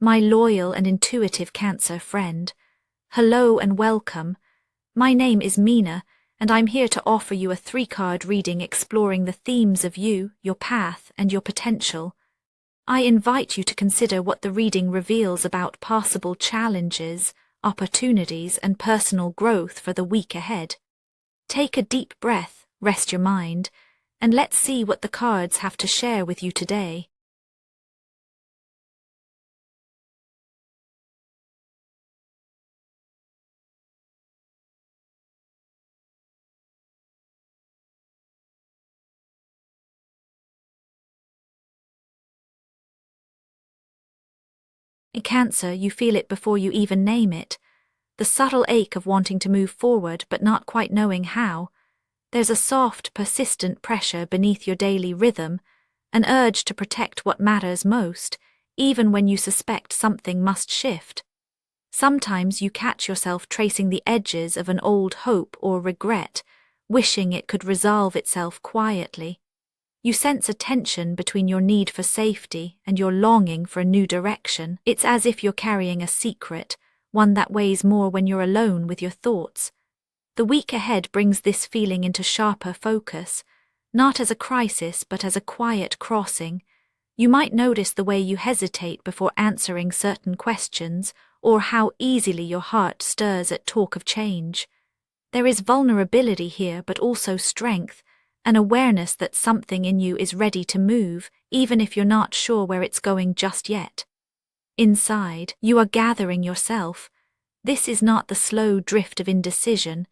my loyal and intuitive Cancer friend. Hello and welcome. My name is Mina, and I'm here to offer you a 3-card reading exploring the themes of you, your path, and your potential. I invite you to consider what the reading reveals about possible challenges, opportunities, and personal growth for the week ahead. Take a deep breath, rest your mind, and let's see what the cards have to share with you today. In Cancer, you feel it before you even name it. The subtle ache of wanting to move forward but not quite knowing how. There's a soft, persistent pressure beneath your daily rhythm, an urge to protect what matters most, even when you suspect something must shift. Sometimes you catch yourself tracing the edges of an old hope or regret, wishing it could resolve itself quietly. You sense a tension between your need for safety and your longing for a new direction. It's as if you're carrying a secret, one that weighs more when you're alone with your thoughts. The week ahead brings this feeling into sharper focus, not as a crisis but as a quiet crossing. You might notice the way you hesitate before answering certain questions, or how easily your heart stirs at talk of change. There is vulnerability here but also strength, an awareness that something in you is ready to move, even if you're not sure where it's going just yet. Inside, you are gathering yourself. This is not the slow drift of indecision.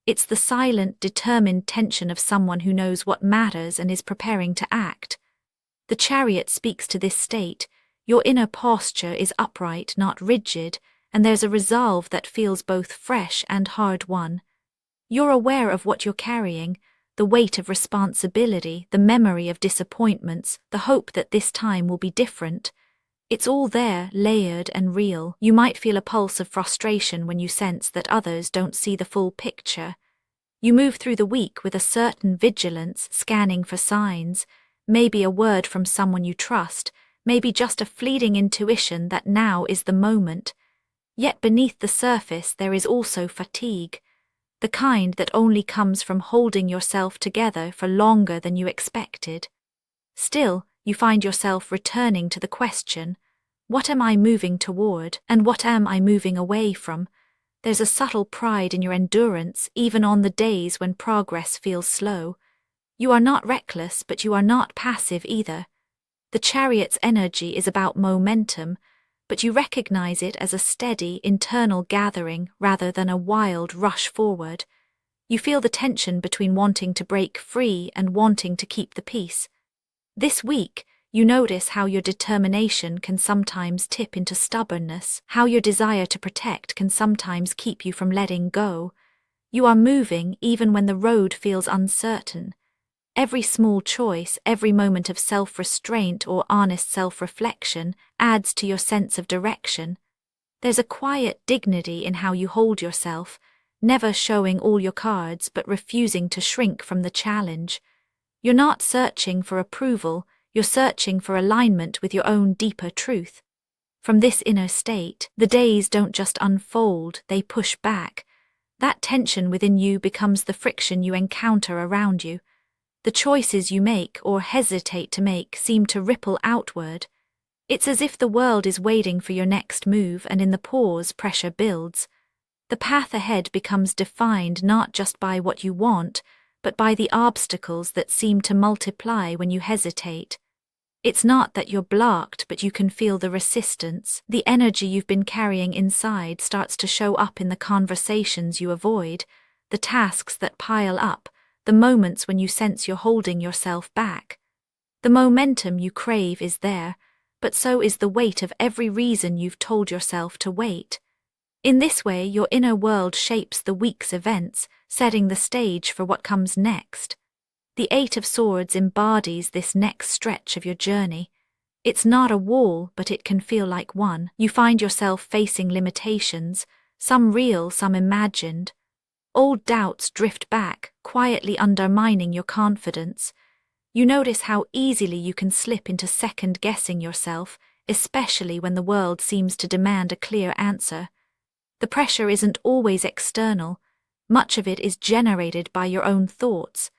It's the silent, determined tension of someone who knows what matters and is preparing to act. The Chariot speaks to this state. Your inner posture is upright, not rigid, and there's a resolve that feels both fresh and hard-won. You're aware of what you're carrying, the weight of responsibility, the memory of disappointments, the hope that this time will be different. It's all there, layered and real. You might feel a pulse of frustration when you sense that others don't see the full picture. You move through the week with a certain vigilance, scanning for signs, maybe a word from someone you trust, maybe just a fleeting intuition that now is the moment. Yet beneath the surface there is also fatigue, the kind that only comes from holding yourself together for longer than you expected. Still, you find yourself returning to the question, what am I moving toward, and what am I moving away from? There's a subtle pride in your endurance, even on the days when progress feels slow. You are not reckless, but you are not passive either. The Chariot's energy is about momentum, but you recognize it as a steady, internal gathering rather than a wild rush forward. You feel the tension between wanting to break free and wanting to keep the peace. This week, you notice how your determination can sometimes tip into stubbornness, how your desire to protect can sometimes keep you from letting go. You are moving even when the road feels uncertain. Every small choice, every moment of self-restraint or honest self-reflection adds to your sense of direction. There's a quiet dignity in how you hold yourself, never showing all your cards but refusing to shrink from the challenge. You're not searching for approval, you're searching for alignment with your own deeper truth. From this inner state, the days don't just unfold, they push back. That tension within you becomes the friction you encounter around you. The choices you make or hesitate to make seem to ripple outward. It's as if the world is waiting for your next move, and in the pause, pressure builds. The path ahead becomes defined not just by what you want, but by the obstacles that seem to multiply when you hesitate. It's not that you're blocked, but you can feel the resistance. The energy you've been carrying inside starts to show up in the conversations you avoid, the tasks that pile up, the moments when you sense you're holding yourself back. The momentum you crave is there, but so is the weight of every reason you've told yourself to wait. In this way, your inner world shapes the week's events, setting the stage for what comes next. The 8 of Swords embodies this next stretch of your journey. It's not a wall, but it can feel like one. You find yourself facing limitations, some real, some imagined. Old doubts drift back, quietly undermining your confidence. You notice how easily you can slip into second-guessing yourself, especially when the world seems to demand a clear answer. The pressure isn't always external. Much of it is generated by your own thoughts.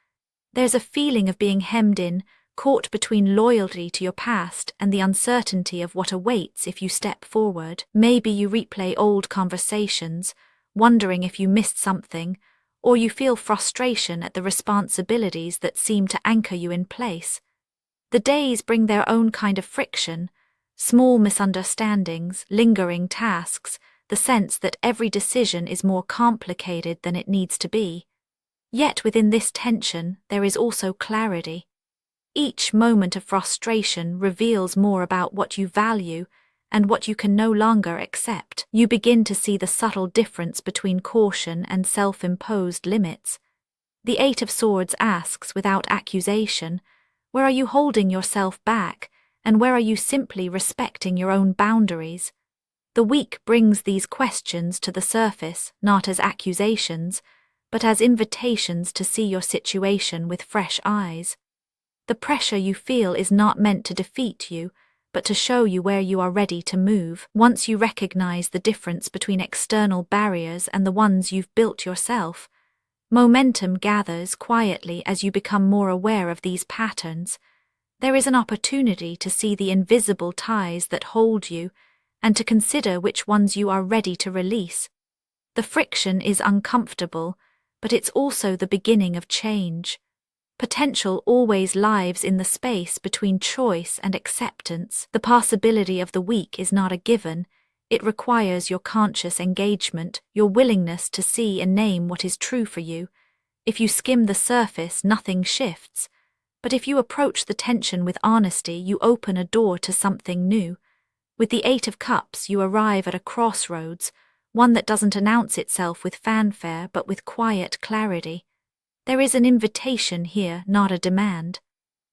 There's a feeling of being hemmed in, caught between loyalty to your past and the uncertainty of what awaits if you step forward. Maybe you replay old conversations, wondering if you missed something, or you feel frustration at the responsibilities that seem to anchor you in place. The days bring their own kind of friction, small misunderstandings, lingering tasks, the sense that every decision is more complicated than it needs to be. Yet within this tension, there is also clarity. Each moment of frustration reveals more about what you value and what you can no longer accept. You begin to see the subtle difference between caution and self-imposed limits. The Eight of Swords asks, without accusation, where are you holding yourself back, and where are you simply respecting your own boundaries? The week brings these questions to the surface, not as accusations, but as invitations to see your situation with fresh eyes. The pressure you feel is not meant to defeat you, but to show you where you are ready to move. Once you recognize the difference between external barriers and the ones you've built yourself, momentum gathers quietly as you become more aware of these patterns. There is an opportunity to see the invisible ties that hold you and to consider which ones you are ready to release. The friction is uncomfortable, but it's also the beginning of change. Potential always lives in the space between choice and acceptance. The possibility of the week is not a given. It requires your conscious engagement, your willingness to see and name what is true for you. If you skim the surface, nothing shifts. But if you approach the tension with honesty, you open a door to something new. With the Eight of Cups, you arrive at a crossroads, one that doesn't announce itself with fanfare but with quiet clarity. There is an invitation here, not a demand.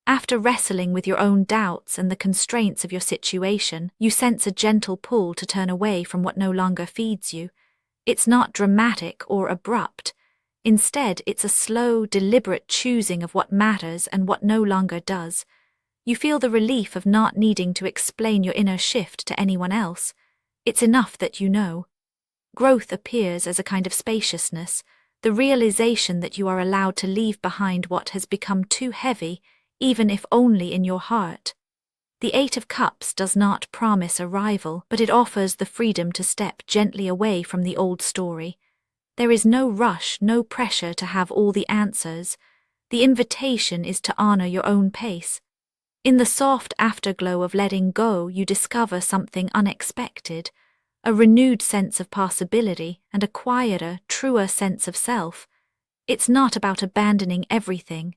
After wrestling with your own doubts and the constraints of your situation, you sense a gentle pull to turn away from what no longer feeds you. It's not dramatic or abrupt. Instead, it's a slow, deliberate choosing of what matters and what no longer does. You feel the relief of not needing to explain your inner shift to anyone else. It's enough that you know. Growth appears as a kind of spaciousness, the realization that you are allowed to leave behind what has become too heavy, even if only in your heart. The Eight of Cups does not promise arrival, but it offers the freedom to step gently away from the old story. There is no rush, no pressure to have all the answers. The invitation is to honor your own pace. In the soft afterglow of letting go, you discover something unexpected, a renewed sense of possibility and a quieter, truer sense of self. It's not about abandoning everything.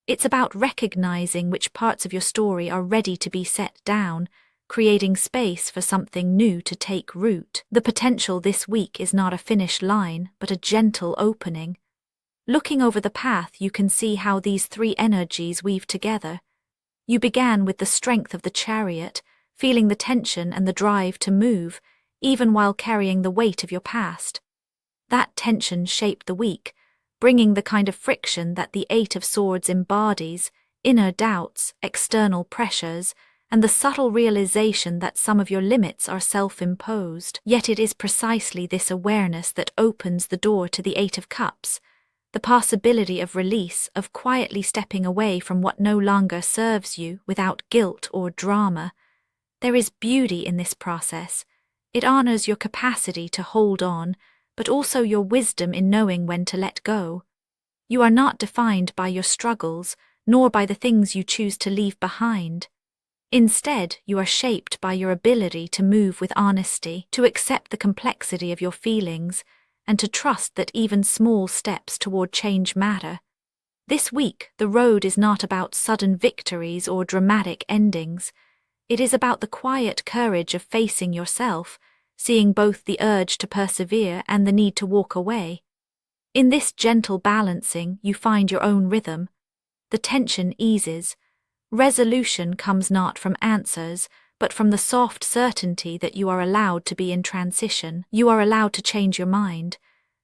It's about recognizing which parts of your story are ready to be set down, creating space for something new to take root. The potential this week is not a finish line, but a gentle opening. Looking over the path, you can see how these three energies weave together. You began with the strength of the chariot, feeling the tension and the drive to move, even while carrying the weight of your past. That tension shaped the week, bringing the kind of friction that the Eight of Swords embodies, inner doubts, external pressures, and the subtle realization that some of your limits are self-imposed. Yet it is precisely this awareness that opens the door to the Eight of Cups, the possibility of release, of quietly stepping away from what no longer serves you without guilt or drama. There is beauty in this process. It honors your capacity to hold on, but also your wisdom in knowing when to let go. You are not defined by your struggles, nor by the things you choose to leave behind. Instead, you are shaped by your ability to move with honesty, to accept the complexity of your feelings, and to trust that even small steps toward change matter. This week, the road is not about sudden victories or dramatic endings. It is about the quiet courage of facing yourself, seeing both the urge to persevere and the need to walk away. In this gentle balancing, you find your own rhythm. The tension eases. Resolution comes not from answers, but from the soft certainty that you are allowed to be in transition. You are allowed to change your mind.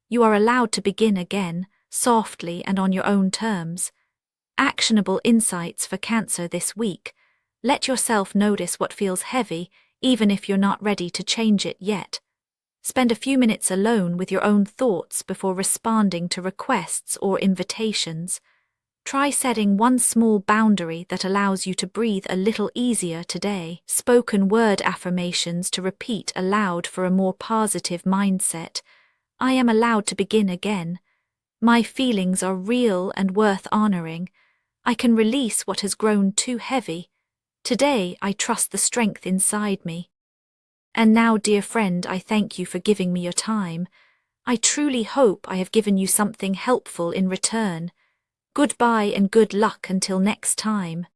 You are allowed to begin again, softly and on your own terms. Actionable insights for Cancer this week. Let yourself notice what feels heavy, even if you're not ready to change it yet. Spend a few minutes alone with your own thoughts before responding to requests or invitations. Try setting one small boundary that allows you to breathe a little easier today. Spoken word affirmations to repeat aloud for a more positive mindset. I am allowed to begin again. My feelings are real and worth honoring. I can release what has grown too heavy. Today I trust the strength inside me. And now, dear friend, I thank you for giving me your time. I truly hope I have given you something helpful in return. Goodbye and good luck until next time.